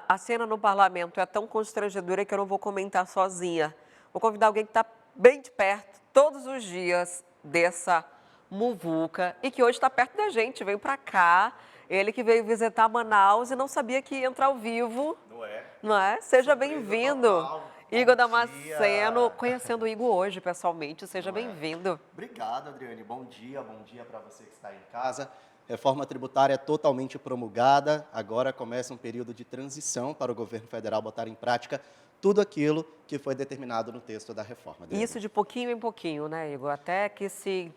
A cena no parlamento é tão constrangedora que eu não vou comentar sozinha. Vou convidar alguém que está bem de perto, todos os dias, dessa muvuca e que hoje está perto da gente, veio para cá. Ele que veio visitar Manaus e não sabia que ia entrar ao vivo, Não é? não é? Seja Surpresa bem-vindo. total. Igor Bom Damasceno, dia. conhecendo o Igor hoje pessoalmente, seja Não é? bem-vindo. Obrigado, Adriane. Bom dia para você que está em casa. Reforma tributária totalmente promulgada. Agora começa um período de transição para o governo federal botar em prática tudo aquilo que foi determinado no texto da reforma. Adriane. Isso de pouquinho em pouquinho, né, Igor? Até que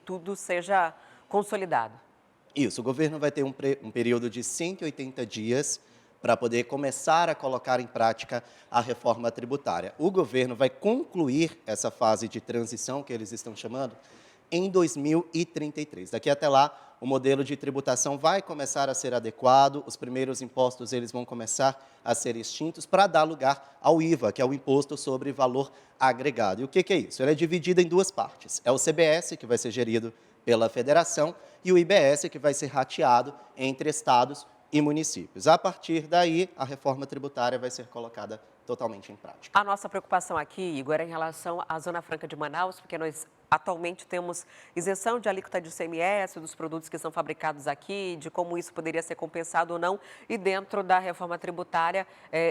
tudo seja consolidado. Isso, o governo vai ter um período de 180 dias para poder começar a colocar em prática a reforma tributária. O governo vai concluir essa fase de transição, que eles estão chamando, em 2033. Daqui até lá, o modelo de tributação vai começar a ser adequado, os primeiros impostos eles vão começar a ser extintos para dar lugar ao IVA, que é o Imposto sobre Valor Agregado. E o que é isso? Ele é dividido em duas partes. É o CBS, que vai ser gerido pela federação, e o IBS, que vai ser rateado entre estados e municípios. A partir daí, a reforma tributária vai ser colocada totalmente em prática. A nossa preocupação aqui, Igor, é em relação à Zona Franca de Manaus, porque nós atualmente temos isenção de alíquota de ICMS dos produtos que são fabricados aqui, de como isso poderia ser compensado ou não. E dentro da reforma tributária,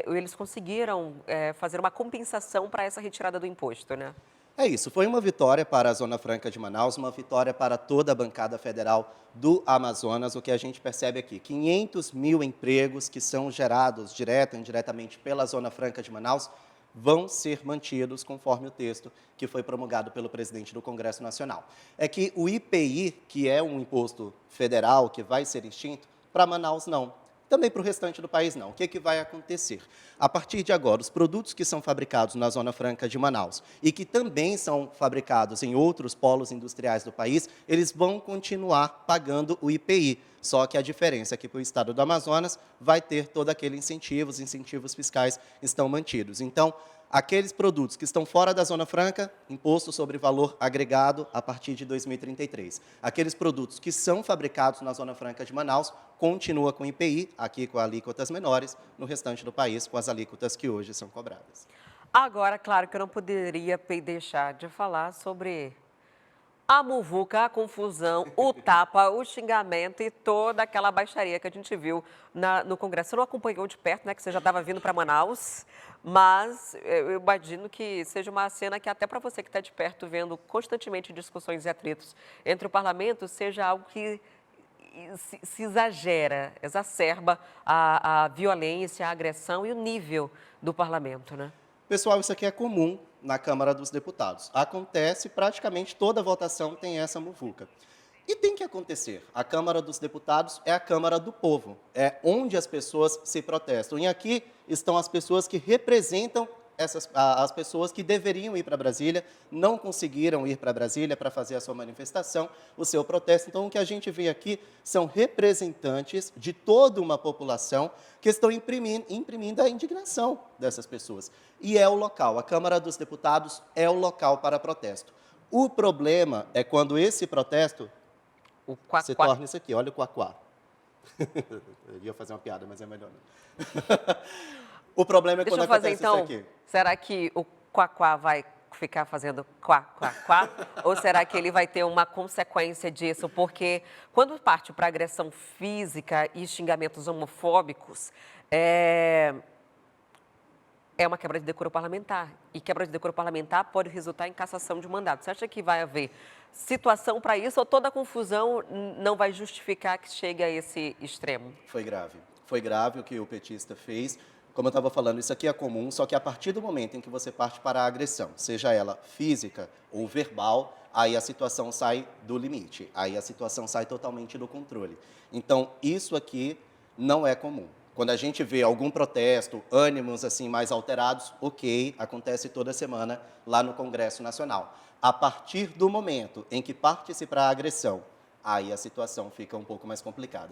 eles conseguiram fazer uma compensação para essa retirada do imposto, né? É isso, foi uma vitória para a Zona Franca de Manaus, uma vitória para toda a bancada federal do Amazonas. O que a gente percebe aqui, 500 mil empregos que são gerados direta e indiretamente pela Zona Franca de Manaus vão ser mantidos conforme o texto que foi promulgado pelo presidente do Congresso Nacional. É que o IPI, que é um imposto federal que vai ser extinto, para Manaus não. Também para o restante do país não. O que vai acontecer? A partir de agora, os produtos que são fabricados na Zona Franca de Manaus e que também são fabricados em outros polos industriais do país, eles vão continuar pagando o IPI. Só que a diferença é que para o estado do Amazonas vai ter todo aquele incentivo, os incentivos fiscais estão mantidos. Então, aqueles produtos que estão fora da Zona Franca, imposto sobre valor agregado a partir de 2033. Aqueles produtos que são fabricados na Zona Franca de Manaus, continua com IPI, aqui com alíquotas menores, no restante do país com as alíquotas que hoje são cobradas. Agora, claro que eu não poderia deixar de falar sobre a muvuca, a confusão, o tapa, o xingamento e toda aquela baixaria que a gente viu no Congresso. Você não acompanhou de perto, né, que você já estava vindo para Manaus, mas eu imagino que seja uma cena que até para você que está de perto, vendo constantemente discussões e atritos entre o parlamento, seja algo que se exagera, exacerba a violência, a agressão e o nível do parlamento, né? Pessoal, isso aqui é comum na Câmara dos Deputados. Acontece, praticamente toda votação tem essa muvuca. E tem que acontecer. A Câmara dos Deputados é a Câmara do povo, é onde as pessoas se protestam. E aqui estão as pessoas que representam as pessoas que deveriam ir para Brasília, não conseguiram ir para Brasília para fazer a sua manifestação, o seu protesto. Então, o que a gente vê aqui são representantes de toda uma população que estão imprimindo a indignação dessas pessoas. E é o local, a Câmara dos Deputados é o local para protesto. O problema é quando esse protesto se torna isso aqui, olha o quaquá. Eu ia fazer uma piada, mas é melhor não. O problema é quando acontece isso aqui. Será que o quaquá vai ficar fazendo quá, quá, quá? Ou será que ele vai ter uma consequência disso? Porque quando parte para agressão física e xingamentos homofóbicos, é uma quebra de decoro parlamentar. E quebra de decoro parlamentar pode resultar em cassação de mandato. Você acha que vai haver situação para isso ou toda a confusão não vai justificar que chegue a esse extremo? Foi grave. Foi grave o que o petista fez. Como eu estava falando, isso aqui é comum, só que a partir do momento em que você parte para a agressão, seja ela física ou verbal, aí a situação sai do limite, aí a situação sai totalmente do controle. Então, isso aqui não é comum. Quando a gente vê algum protesto, ânimos assim mais alterados, ok, acontece toda semana lá no Congresso Nacional. A partir do momento em que parte-se para a agressão, aí a situação fica um pouco mais complicada.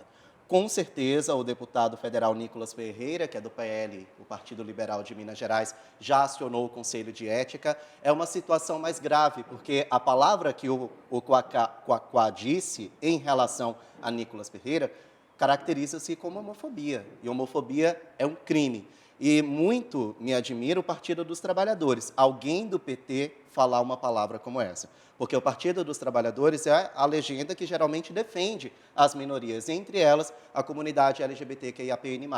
Com certeza, o deputado federal Nicolas Ferreira, que é do PL, o Partido Liberal de Minas Gerais, já acionou o Conselho de Ética. É uma situação mais grave, porque a palavra que o Quaquá disse em relação a Nicolas Ferreira caracteriza-se como homofobia. E homofobia é um crime. E muito me admira o Partido dos Trabalhadores. Alguém do PT falar uma palavra como essa. Porque o Partido dos Trabalhadores é a legenda que geralmente defende as minorias, entre elas a comunidade LGBTQIAPN+.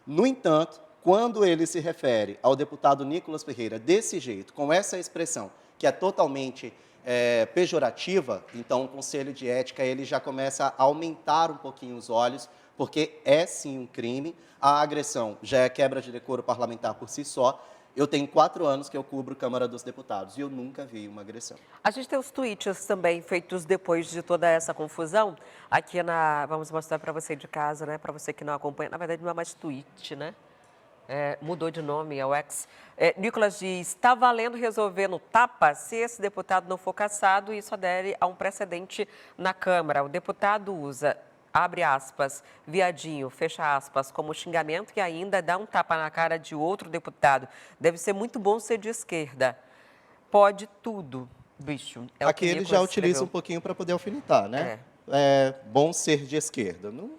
No entanto, quando ele se refere ao deputado Nicolas Ferreira desse jeito, com essa expressão, que é totalmente pejorativa, então o Conselho de Ética ele já começa a aumentar um pouquinho os olhos, porque é sim um crime. A agressão já é quebra de decoro parlamentar por si só. Eu tenho 4 anos que eu cubro Câmara dos Deputados e eu nunca vi uma agressão. A gente tem os tweets também feitos depois de toda essa confusão. Aqui vamos mostrar para você de casa, né? Para você que não acompanha. Na verdade, não é mais tweet, né? Mudou de nome, é o ex. Nicolas diz, está valendo resolver no tapa se esse deputado não for cassado e isso adere a um precedente na Câmara. O deputado usa, abre aspas, viadinho, fecha aspas, como xingamento e ainda dá um tapa na cara de outro deputado. Deve ser muito bom ser de esquerda. Pode tudo, bicho. Aqui ele já utiliza um pouquinho para poder alfinetar, né? É bom ser de esquerda. Não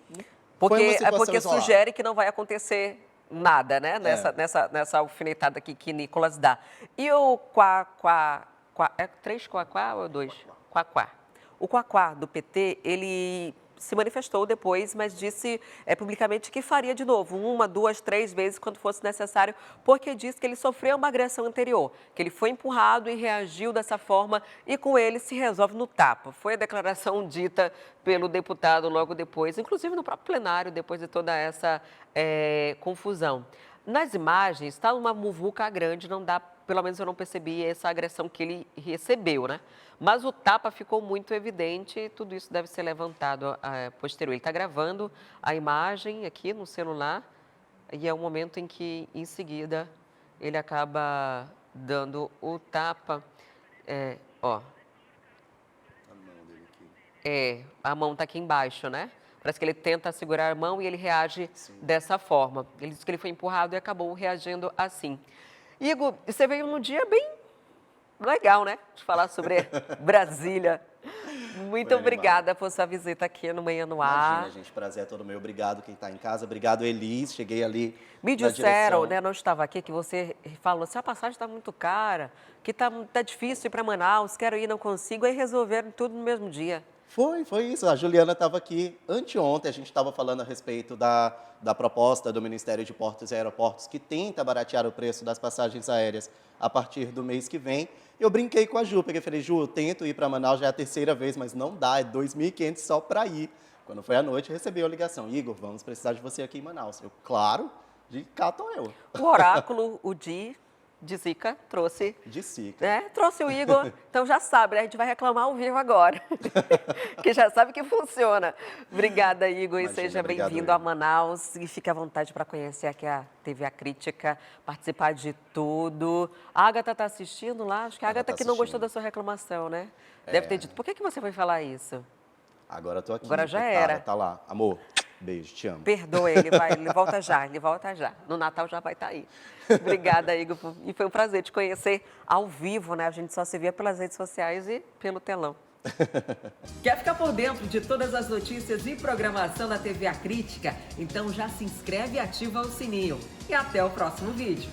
porque sugere que não vai acontecer nada, né? Nessa alfinetada aqui que Nicolas dá. E o é 3 Quaquá ou 2? Quaquá. O Quaquá do PT, ele se manifestou depois, mas disse publicamente que faria de novo, 1, 2, 3 vezes quando fosse necessário, porque disse que ele sofreu uma agressão anterior, que ele foi empurrado e reagiu dessa forma e com ele se resolve no tapa. Foi a declaração dita pelo deputado logo depois, inclusive no próprio plenário, depois de toda essa confusão. Nas imagens está uma muvuca grande, não dá, pelo menos eu não percebi essa agressão que ele recebeu, né? Mas o tapa ficou muito evidente e tudo isso deve ser levantado posterior. Ele está gravando a imagem aqui no celular e é o momento em que, em seguida, ele acaba dando o tapa. A mão está aqui embaixo, né? Parece que ele tenta segurar a mão e ele reage dessa forma. Ele disse que ele foi empurrado e acabou reagindo assim. Igor, você veio num dia bem legal, né? De falar sobre Brasília. Muito obrigada por sua visita aqui no Manhã no Ar. Imagina, gente, prazer é todo meu. Obrigado quem está em casa. Obrigado, Elis. Cheguei ali Me disseram, né, não estava aqui, que você falou assim, a passagem está muito cara, que tá difícil ir para Manaus, quero ir, não consigo, aí resolveram tudo no mesmo dia. Foi isso. A Juliana estava aqui anteontem, a gente estava falando a respeito da proposta do Ministério de Portos e Aeroportos, que tenta baratear o preço das passagens aéreas a partir do mês que vem. Eu brinquei com a Ju, porque eu falei, Ju, eu tento ir para Manaus, já é a 3ª vez, mas não dá, é 2.500 só para ir. Quando foi à noite, eu recebi a ligação, Igor, vamos precisar de você aqui em Manaus. Eu, claro, de cá estou eu. O oráculo, o de Zica, trouxe. De Zica. Trouxe o Igor, então já sabe, né? A gente vai reclamar ao vivo agora, que já sabe que funciona. Obrigada, Igor, Imagina, e seja bem-vindo a Manaus. E fique à vontade para conhecer aqui a TV A Crítica, participar de tudo. A Agatha está assistindo lá? Acho que a Agatha que não gostou da sua reclamação, né? Deve ter dito, por que você foi falar isso? Agora estou aqui. Agora já era. Tá lá. Amor, beijo, te amo. Perdoa, ele volta já. No Natal já vai estar aí. Obrigada, Igor. E foi um prazer te conhecer ao vivo, né? A gente só se via pelas redes sociais e pelo telão. Quer ficar por dentro de todas as notícias e programação da TV A Crítica? Então já se inscreve e ativa o sininho. E até o próximo vídeo.